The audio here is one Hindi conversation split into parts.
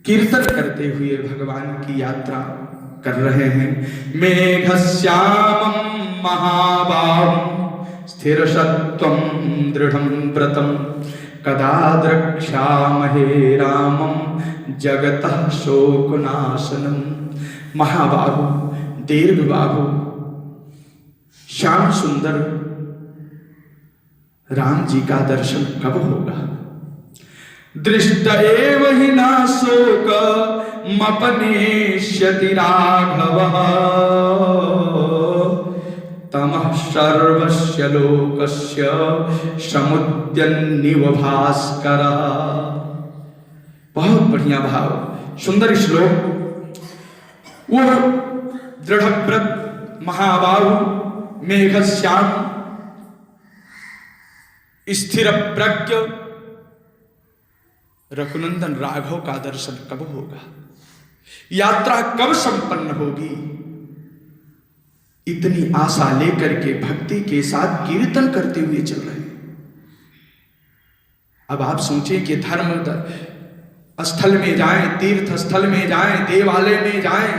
कीर्तन करते हुए भगवान की यात्रा कर रहे हैं। मेघश्यामं महाबाहुं स्थिरसत्त्वं दृढ़ं व्रतं कदा द्रक्ष्यामहे रामं जगतः शोकनाशनम। महाबाहु, दीर्घबाहु, श्याम सुंदर राम जी का दर्शन कब होगा? दृष्ट एव हि न शोक मपनेष्यति राघवः तमः सर्वस्य लोकस्य समुद्यन्निव भास्करः। बहुत बढ़िया भाव, सुंदर श्लोक। वो दृढ़व्रत महाबाहु मेघश्याम स्थिर प्रज्ञ रघुनंदन राघव का दर्शन कब होगा? यात्रा कब संपन्न होगी? इतनी आशा लेकर के भक्ति के साथ कीर्तन करते हुए चल रहे हैं। अब आप सोचें कि धर्म स्थल में जाएं, तीर्थ स्थल में जाएं, देवालय में जाएं,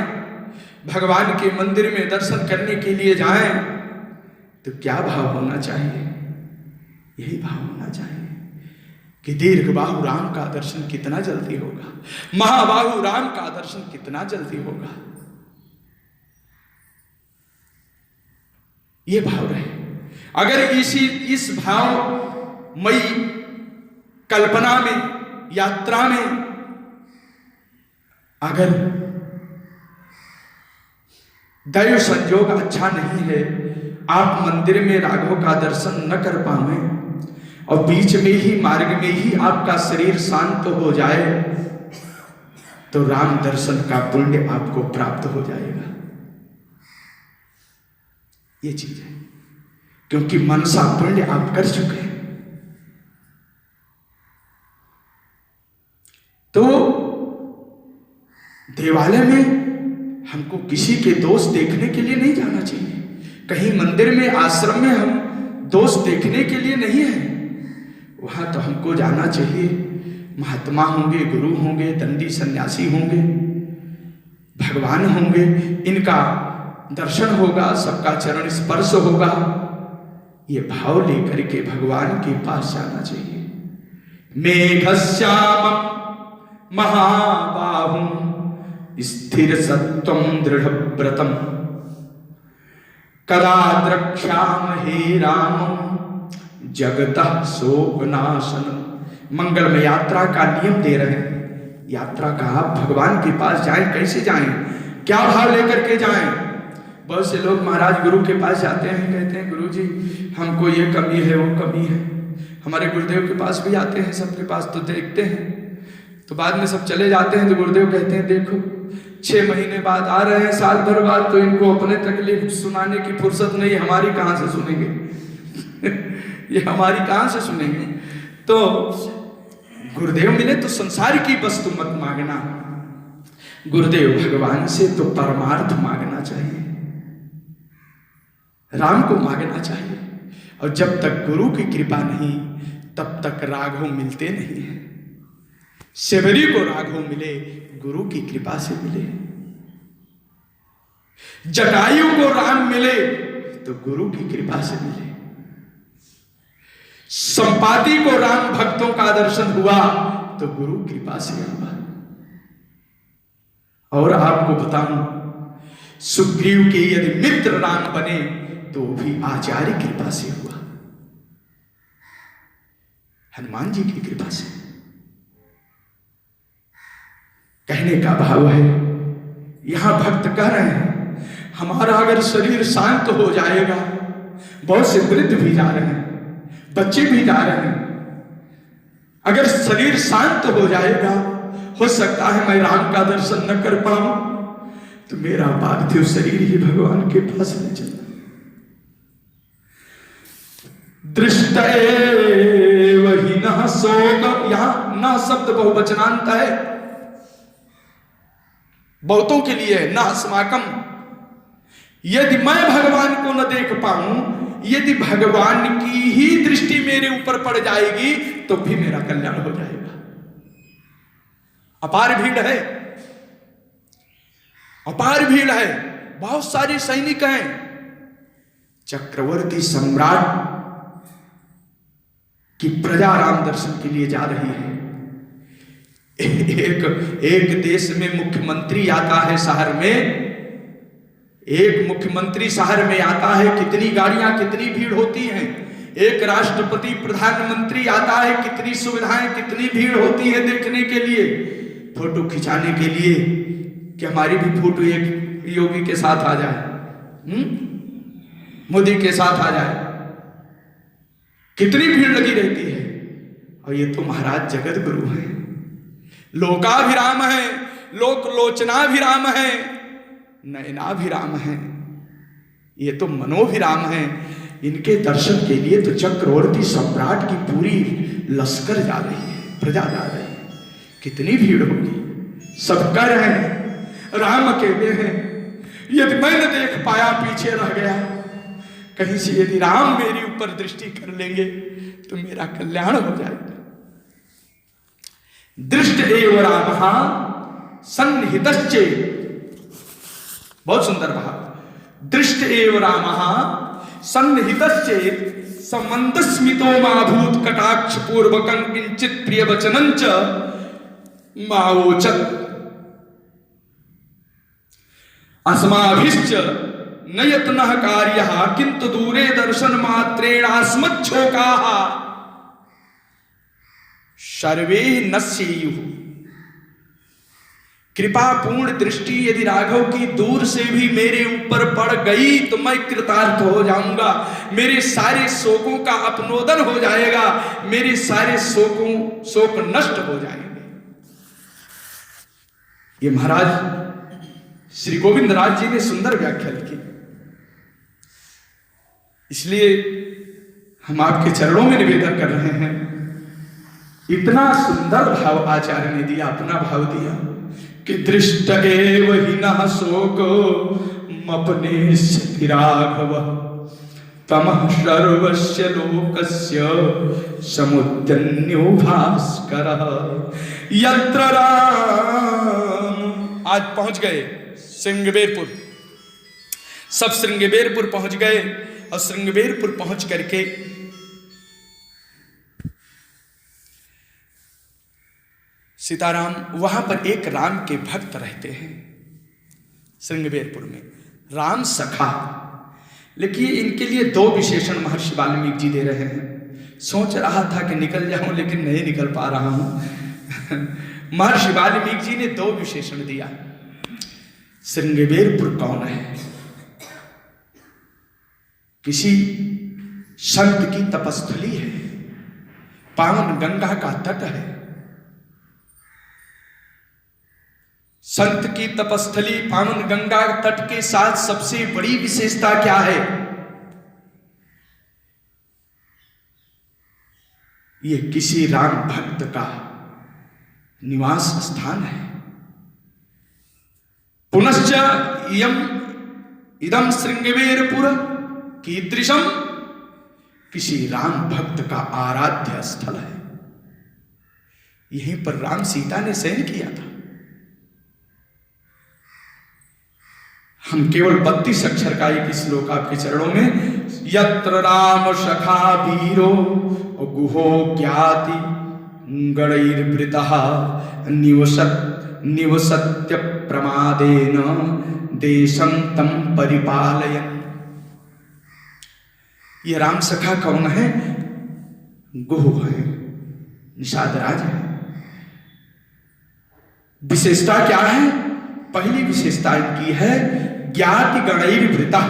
भगवान के मंदिर में दर्शन करने के लिए जाएं, तो क्या भाव होना चाहिए? यही भाव होना चाहिए कि दीर्घबाहु राम का दर्शन कितना जल्दी होगा, महाबाहु राम का दर्शन कितना जल्दी होगा। ये भाव रहे। अगर इस भावमयी कल्पना में, यात्रा में अगर दैव संयोग अच्छा नहीं है, आप मंदिर में राघव का दर्शन न कर पाए और बीच में ही, मार्ग में ही आपका शरीर शांत हो जाए, तो राम दर्शन का पुण्य आपको प्राप्त हो जाएगा। ये चीज है, क्योंकि मनसा पुण्य आप कर चुके हैं। तो देवालय में हमको किसी के दोष देखने के लिए नहीं जाना चाहिए, कहीं मंदिर में, आश्रम में हम दोष देखने के लिए नहीं है। वहां तो हमको जाना चाहिए, महात्मा होंगे, गुरु होंगे, दंडी सन्यासी होंगे, भगवान होंगे, इनका दर्शन होगा, सबका चरण स्पर्श होगा। ये भाव लेकर के भगवान के पास जाना चाहिए। मेघश्यामं महाबाहुं स्थिर सत्त्वं दृढ़ व्रतम् कदा द्रक्ष्यामहे रामं जगतः शोकनाशनम। मंगलमय यात्रा का नियम दे रहे हैं। यात्रा का आप भगवान के पास जाएं, कैसे जाएं, क्या भाव लेकर के जाएं? बहुत से लोग महाराज गुरु के पास जाते हैं, कहते हैं गुरु जी हमको ये कमी है, वो कमी है। हमारे गुरुदेव के पास भी आते हैं, सबके पास तो देखते हैं, तो बाद में सब चले जाते हैं तो गुरुदेव कहते हैं देखो 6 महीने बाद आ रहे हैं, साल भर बाद, तो इनको अपने तकलीफ सुनाने की फुर्सत नहीं, हमारी कहाँ से सुनेंगे ये हमारी कहाँ से सुनेंगे। तो गुरुदेव मिले तो संसार की वस्तु मत मांगना, गुरुदेव भगवान से तो परमार्थ मांगना चाहिए, राम को मांगना चाहिए। और जब तक गुरु की कृपा नहीं, तब तक राघव मिलते नहीं है। शबरी को राघव मिले, गुरु की कृपा से मिले। जटायु को राम मिले तो गुरु की कृपा से मिले। संपाति को राम भक्तों का दर्शन हुआ तो गुरु कृपा से हुआ। और आपको बताऊं, सुग्रीव के यदि मित्र राम बने तो भी आचार्य कृपा से हुआ, हनुमान जी की कृपा से। कहने का भाव है, यहां भक्त कह रहे हैं हमारा अगर शरीर शांत हो जाएगा, बहुत से वृद्ध भी जा रहे हैं, बच्चे भी जा रहे हैं, अगर शरीर शांत हो जाएगा, हो सकता है मैं राम का दर्शन न कर पाऊं, तो मेरा पार्थिव शरीर ही भगवान के पास ले चलना। दृष्ट एव हि न शोक, यहां न शब्द बहुवचनांत है, बहुतों के लिए न अस्माकम। यदि मैं भगवान को न देख पाऊं, यदि भगवान की ही दृष्टि मेरे ऊपर पड़ जाएगी, तो भी मेरा कल्याण हो जाएगा। अपार भीड़ है, अपार भीड़ है, बहुत सारे सैनिक हैं। चक्रवर्ती सम्राट की प्रजा राम दर्शन के लिए जा रही है। एक देश में मुख्यमंत्री आता है शहर में, एक मुख्यमंत्री शहर में आता है, कितनी गाड़ियां, कितनी भीड़ होती है। एक राष्ट्रपति प्रधानमंत्री आता है, कितनी सुविधाएं, कितनी भीड़ होती है देखने के लिए, फोटो खिंचाने के लिए कि हमारी भी फोटो एक योगी के साथ आ जाए, मोदी के साथ आ जाए। कितनी भीड़ लगी रहती है। और ये तो महाराज जगत गुरु हैं, लोकाभिराम है, लोक लोचनाभिराम है, नयनाभिराम है, ये तो मनोभिराम है। इनके दर्शन के लिए तो चक्रवर्ती सम्राट की पूरी लश्कर जा रही है, प्रजा जा रही है। कितनी भीड़ होगी, सब कर हैं, राम अकेले हैं। यदि मैं न देख पाया, पीछे रह गया, कहीं से यदि राम मेरी ऊपर दृष्टि कर लेंगे तो मेरा कल्याण हो जाएगा। दृष्ट एव रामः सन्निहितश्चे, बहुत सुंदर भाव। दृष्ट एव रामः सन्निहितश्चेत् समंदस्मितो माभूत कटाक्ष पूर्वकं किंचित प्रिय वचनंच मावोचत अस्माभिश्च न यत्नः कार्यः किंतु दूरे दर्शन मात्रेण अस्मच्छोकाः सर्वे नश्येयुः। कृपा पूर्ण दृष्टि यदि राघव की दूर से भी मेरे ऊपर पड़ गई तो मैं कृतार्थ हो जाऊंगा, मेरे सारे शोकों का अपनोदन हो जाएगा, मेरे सारे शोक नष्ट हो जाएंगे। ये महाराज श्री गोविंद राज जी ने सुंदर व्याख्या लिखी, इसलिए हम आपके चरणों में निवेदन कर रहे हैं। इतना सुंदर भाव आचार्य ने दिया, अपना भाव दिया कि दृष्ट एव हि नः शोको मपनेष्यति राघव तमः सर्वस्य लोकस्य समुद्यन्यो भास्करः यत्र राम। आज पहुंच गए श्रृंगबेरपुर, सब श्रृंगबेरपुर पहुंच गए। और श्रृंगबेरपुर पहुंच करके सीताराम, वहां पर एक राम के भक्त रहते हैं श्रृंगबेरपुर में, राम सखा। लेकिन इनके लिए दो विशेषण महर्षि वाल्मीकि जी दे रहे हैं। सोच रहा था कि निकल जाऊं लेकिन नहीं निकल पा रहा हूं। महर्षि वाल्मीकि जी ने दो विशेषण दिया। श्रृंगबेरपुर कौन है? किसी संत की तपस्थली है, पावन गंगा का तट है। संत की तपस्थली पावन गंगा तट के साथ सबसे बड़ी विशेषता क्या है? ये किसी राम भक्त का निवास स्थान है। पुनश्च इदम श्रृंगबेरपुर कीदृशम, किसी राम भक्त का आराध्य स्थल है। यहीं पर राम सीता ने शयन किया था। हम केवल 32 अक्षर का एक श्लोक आपके चरणों में, यत्र राम सखा वीरो गुहो ज्ञाति गणैर्वृतः निवसत्य प्रमादेन देशं तं परिपालयन्। ये राम सखा कौन है? गुह है, निषादराज है। विशेषता क्या है? पहली विशेषता इनकी है ज्ञाति गणैर्वृतः,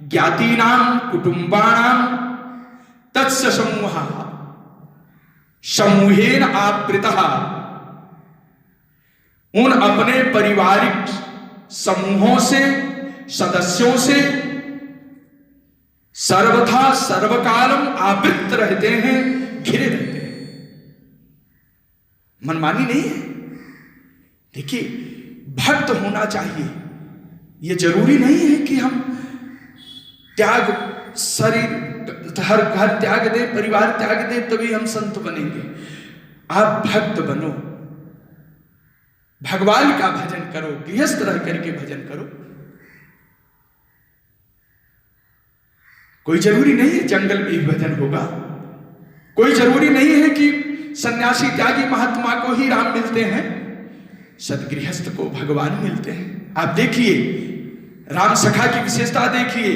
ज्ञातीनां कुटुंबानां तस्य समूहः समूहेन आवृतः। उन अपने पारिवारिक समूहों से, सदस्यों से सर्वथा सर्वकालम आवृत रहते हैं, घिरे रहते हैं। मनमानी नहीं है। देखिए, भक्त होना चाहिए। ये जरूरी नहीं है कि हम त्याग, शरीर हर घर त्याग दे, परिवार त्याग दे तभी हम संत बनेंगे। आप भक्त बनो, भगवान का भजन करो, गृहस्थ रह करके भजन करो। कोई जरूरी नहीं है जंगल में ही भजन होगा, कोई जरूरी नहीं है कि सन्यासी त्यागी महात्मा को ही राम मिलते हैं, सदगृहस्थ को भगवान मिलते हैं। आप देखिए राम सखा की विशेषता देखिए,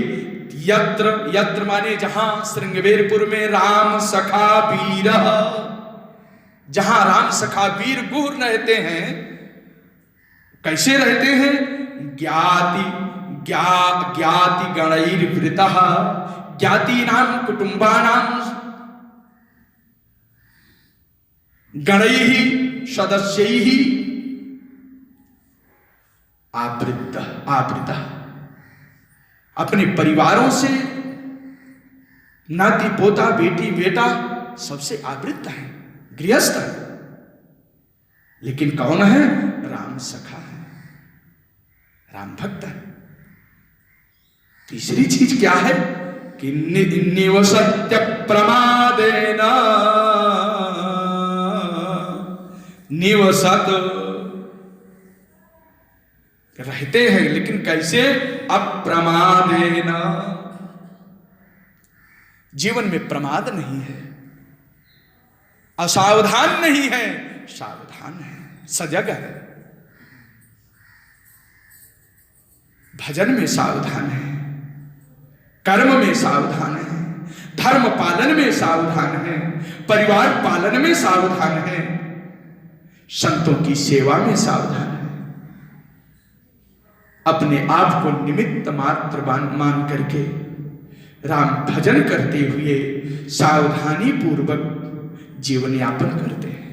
यत्र यत्र माने जहां, श्रृंगवेरपुर में राम सखा वीर, जहां राम सखा वीर गुर रहते हैं, कैसे रहते हैं? ज्ञाति गणैर्वृतः, ज्ञाति नाम कुटुंबानाम गणैः सदस्यैः आवृतः, अपने परिवारों से नाती पोता बेटी बेटा सबसे आवृत है, गृहस्थ है। लेकिन कौन है? राम सखा है, राम भक्त है। तीसरी चीज क्या है कि निवसत्य प्रमादेन, निवसत रहते हैं, लेकिन कैसे? अप्रमादेन, जीवन में प्रमाद नहीं है, असावधान नहीं है, सावधान है, सजग है, भजन में सावधान है, कर्म में सावधान है, धर्म पालन में सावधान है, परिवार पालन में सावधान है, संतों की सेवा में सावधान है, अपने आप को निमित्त मात्र मान करके राम भजन करते हुए सावधानी पूर्वक जीवन यापन करते हैं।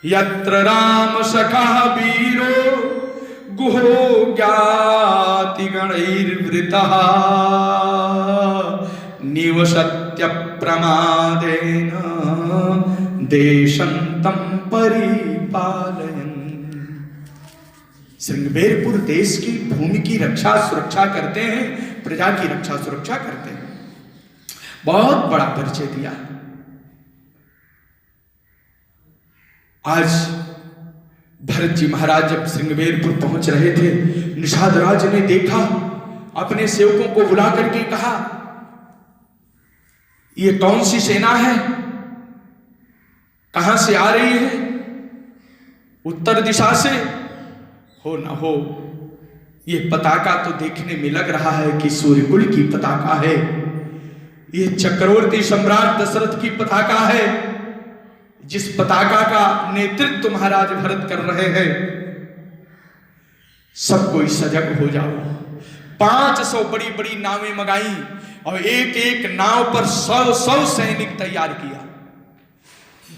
यत्र राम सखा वीरो गुहो ज्ञाति गणैर्वृतः, निवसत्य प्रमादेन देशंतं परिपालयन्। श्रृंगवेरपुर देश की भूमि की रक्षा सुरक्षा करते हैं, प्रजा की रक्षा सुरक्षा करते हैं। बहुत बड़ा परिचय दिया। आज भरत जी महाराज जब श्रृंगवेरपुर पहुंच रहे थे, निषाद राज ने देखा, अपने सेवकों को बुला करके कहा, ये कौन सी सेना है, कहां से आ रही है? उत्तर दिशा से हो न हो, ये पताका तो देखने में लग रहा है कि सूर्यकुल की पताका है, ये चक्रवर्ती सम्राट दशरथ की पताका है, जिस पताका का नेतृत्व महाराज भरत कर रहे हैं। सब कोई सजग हो जाओ। 500 बड़ी बड़ी नावें मंगाई और एक एक नाव पर 100 सैनिक तैयार किया।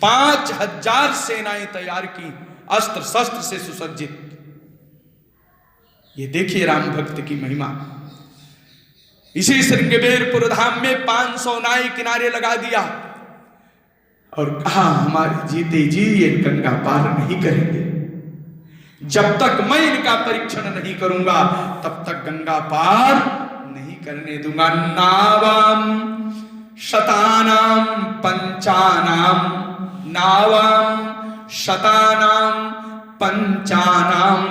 5000 सेनाएं तैयार की, अस्त्र शस्त्र से सुसज्जित। ये देखिए राम भक्त की महिमा। इसी श्रृंगवेरपुर धाम में 500 नाई किनारे लगा दिया और कहा, हमारे जीते जी ये गंगा पार नहीं करेंगे, जब तक मैं इनका परीक्षण नहीं करूंगा तब तक गंगा पार नहीं करने दूंगा। नावाम शतानाम पंचानाम, नावाम शतानाम पंचानाम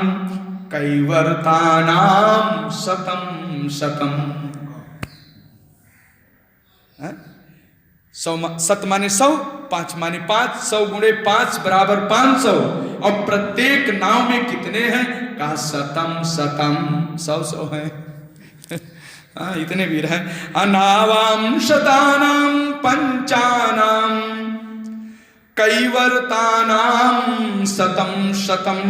कैवर्तानाम शतम शतम। सत माने 100, 5 माने 5, 100 गुणे 5 बराबर 500। और प्रत्येक नाव में कितने हैं? कहा शतम शतम, 100 है। इतने वीर हैं। अनावाम शतानाम पंचानाम कैवर्तानाम शतम शतम,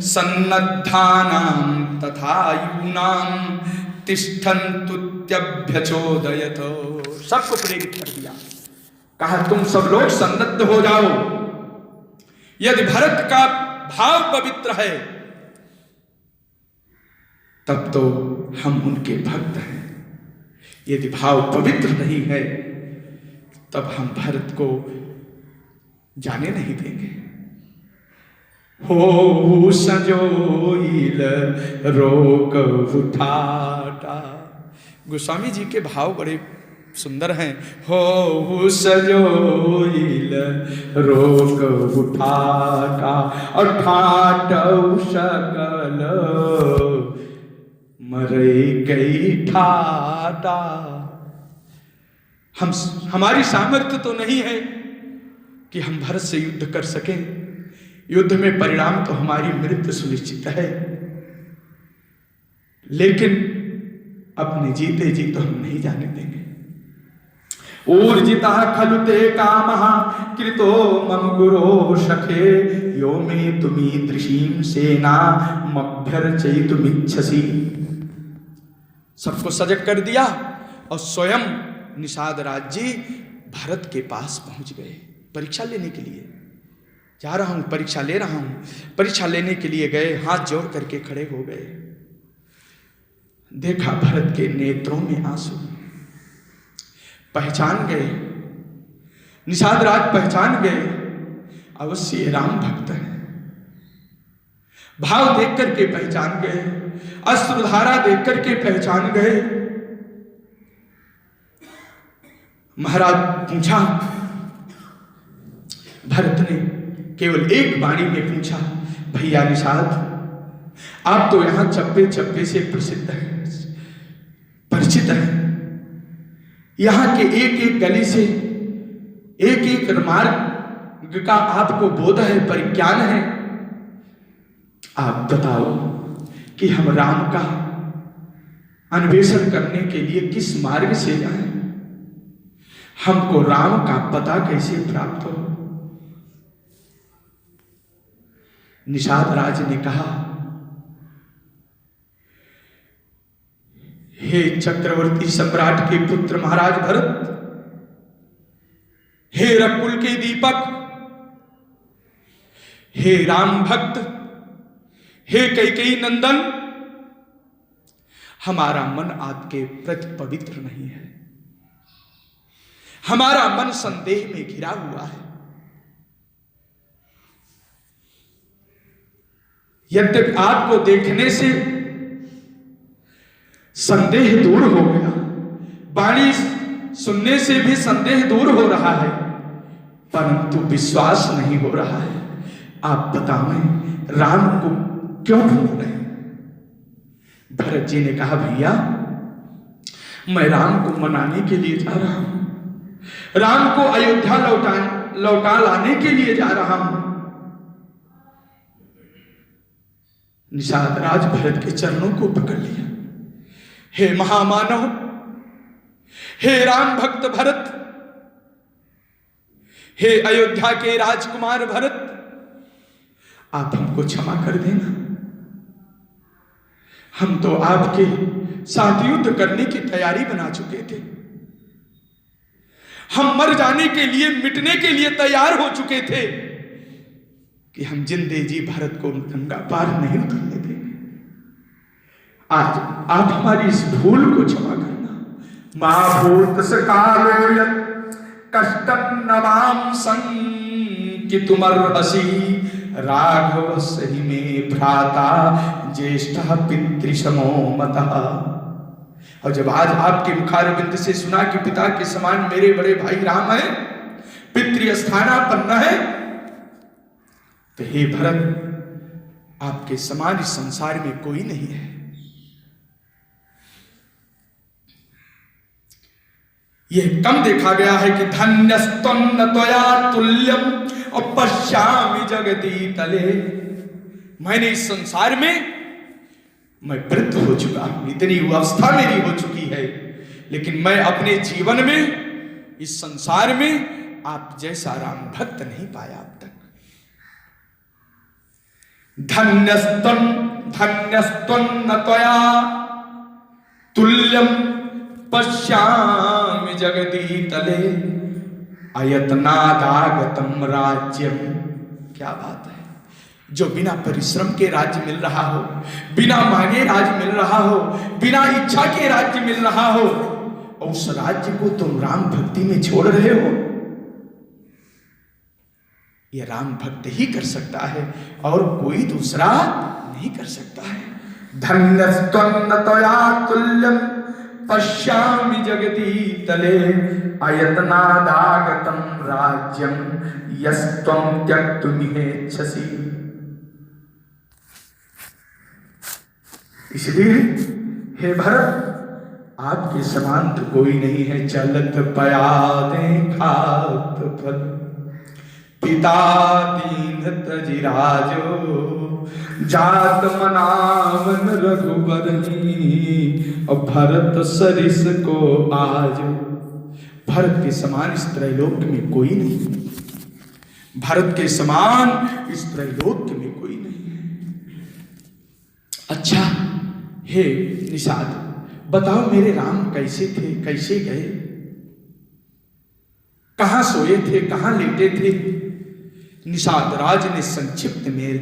सन्नद्धानाम तथा यूनाम तिष्ठन्तुत्यभ्यचोदयत। सबको प्रेरित कर दिया, कहा तुम सब लोग सन्नद्ध हो जाओ। यदि भरत का भाव पवित्र है तब तो हम उनके भक्त हैं, यदि भाव पवित्र नहीं है तब हम भरत को जाने नहीं देंगे। हो संजोइल रोक उठाटा। गोस्वामी जी के भाव बड़े सुंदर हैं। हो सजोइल रोग उठाता और ठाटौ सकल मरई गई ठाटा। हमारी सामर्थ्य तो नहीं है कि हम भरत से युद्ध कर सकें। युद्ध में परिणाम तो हमारी मृत्यु सुनिश्चित है, लेकिन अपने जीते जी तो हम नहीं जाने देंगे। ऊर्जिता खलु ते कामः कृतो मम गुरो सखे यो मे तुमीदृशीं सेना मभ्यर्चयितुमिच्छसि। सबको सजग कर दिया और स्वयं निषाद राज जी भरत के पास पहुंच गए। परीक्षा लेने के लिए जा रहा हूं, परीक्षा ले रहा हूं। परीक्षा लेने के लिए गए, हाथ जोड़ करके खड़े हो गए। देखा भरत के नेत्रों में आंसू। पहचान गए, निषाद राज पहचान गए, अवश्य राम भक्त है। भाव देख करके पहचान गए, अश्रुधारा देख करके पहचान गए। महाराज पूछा, भरत ने केवल एक वाणी में पूछा, भैया निषाद, आप तो यहां चप्पे चप्पे से प्रसिद्ध हैं, परिचित हैं। यहां के एक एक गली से, एक एक मार्ग का आपको बोध है, परिज्ञान है। आप बताओ कि हम राम का अन्वेषण करने के लिए किस मार्ग से जाएं? हमको राम का पता कैसे प्राप्त हो? निषाद राज ने कहा, हे चक्रवर्ती सम्राट के पुत्र महाराज भरत, हे रकुल के दीपक, हे राम भक्त, हे कैकेयी नंदन, हमारा मन आपके प्रति पवित्र नहीं है। हमारा मन संदेह में घिरा हुआ है। यद्यपि आपको देखने से संदेह दूर हो गया, वाणी सुनने से भी संदेह दूर हो रहा है, परंतु विश्वास नहीं हो रहा है। आप बताएं, राम को क्यों ढूंढ रहे हैं? भरत जी ने कहा, भैया मैं राम को मनाने के लिए जा रहा हूं, राम को अयोध्या लौटा लाने के लिए जा रहा हूं। निषाद राज भरत के चरणों को पकड़ लिया। हे महामानव, हे राम भक्त भरत, हे अयोध्या के राजकुमार भरत, आप हमको क्षमा कर देना। हम तो आपके साथ युद्ध करने की तैयारी बना चुके थे। हम मर जाने के लिए, मिटने के लिए तैयार हो चुके थे कि हम जिंदे जी भरत को गंगा पार नहीं उतरने देंगे। आज आप हमारी इस भूल को क्षमा करना। मां भूत सकालो यत् कष्टं नमाम संकितुमर्हसि राघव सही में भ्राता ज्येष्ठः पितृसमो मतः। और जब आज आपके मुखारविंद से सुना कि पिता के समान मेरे बड़े भाई राम है, पितृस्थानापन्न है, तो हे भरत, आपके समान इस संसार में कोई नहीं है। यह कम देखा गया है कि धन्यस्तन्न त्वया तुल्यम और पश्यामि जगती तले। मैंने इस संसार में, मैं वृद्ध हो चुका हूं, इतनी अवस्था मेरी हो चुकी है, लेकिन मैं अपने जीवन में, इस संसार में आप जैसा राम भक्त नहीं पाया अब तक। धन्यस्तन्न त्वया तुल्यम पश्यामि जगती तले अयत्नादागतम राज्यम। क्या बात है! जो बिना परिश्रम के राज्य मिल रहा हो, बिना मांगे राज्य मिल रहा हो, बिना इच्छा के राज्य मिल रहा हो, और उस राज्य को तुम राम भक्ति में छोड़ रहे हो। यह राम भक्त ही कर सकता है और कोई दूसरा नहीं कर सकता है। धन्यस्तन्न त्वया तुल्यम पश्यामि जगती तले अयतनादागतं राज्यं यस्त्वं त्यक्तुमिहेच्छसि। इसलिए हे भरत, आपके समान तो कोई नहीं है। चलत पयाते खात फल पिता दीन तजिराजो जात मनावन रघुबरनी और भरत सरिस को आज। भरत के समान इस त्रैलोक्य में कोई नहीं, भरत के समान इस त्रैलोक्य में कोई नहीं है। अच्छा हे निषाद, बताओ मेरे राम कैसे थे, कैसे गए, कहां सोए थे, कहां लेटे थे? निषाद राज ने संक्षिप्त में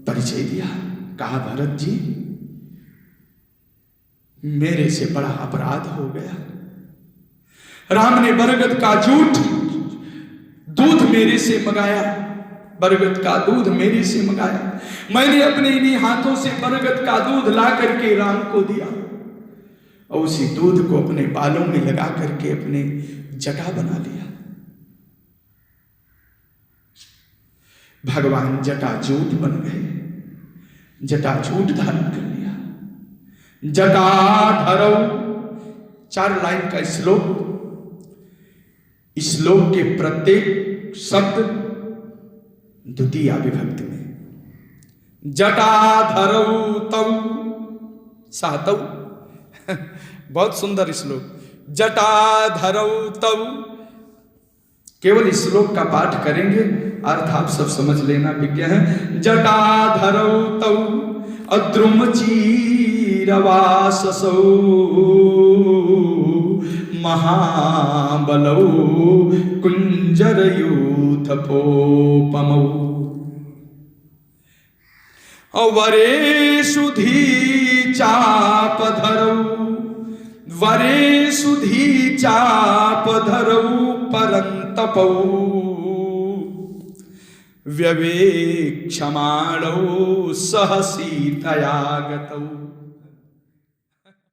परिचय दिया। कहा भरत जी, मेरे से बड़ा अपराध हो गया। राम ने बरगद का दूध मेरे से मंगाया, बरगद का दूध मेरे से मंगाया। मैंने अपने इन्हीं हाथों से बरगद का दूध ला करके राम को दिया और उसी दूध को अपने बालों में लगा करके अपने जटा बना लिया। भगवान जटाजूट बन गए, जटाजूट धारण कर लिया। जटाधरौ, 4 लाइन का श्लोक। श्लोक के प्रत्येक शब्द द्वितीय विभक्ति में। जटाधरौ तौ सातौ, बहुत सुंदर श्लोक। जटाधरौ तौ, केवल इस श्लोक का पाठ करेंगे, अर्थ आप सब समझ लेना विज्ञ है। जटाधरौ तौ अद्रुम चीरवाससौ महाबलौ कुंजरयूथ पोपमौ वरेषु धी चापधरौ, वरेषु धी चापधरौ परन्तपौ व्यवेक्षमाणौ सह सीतया गतौ।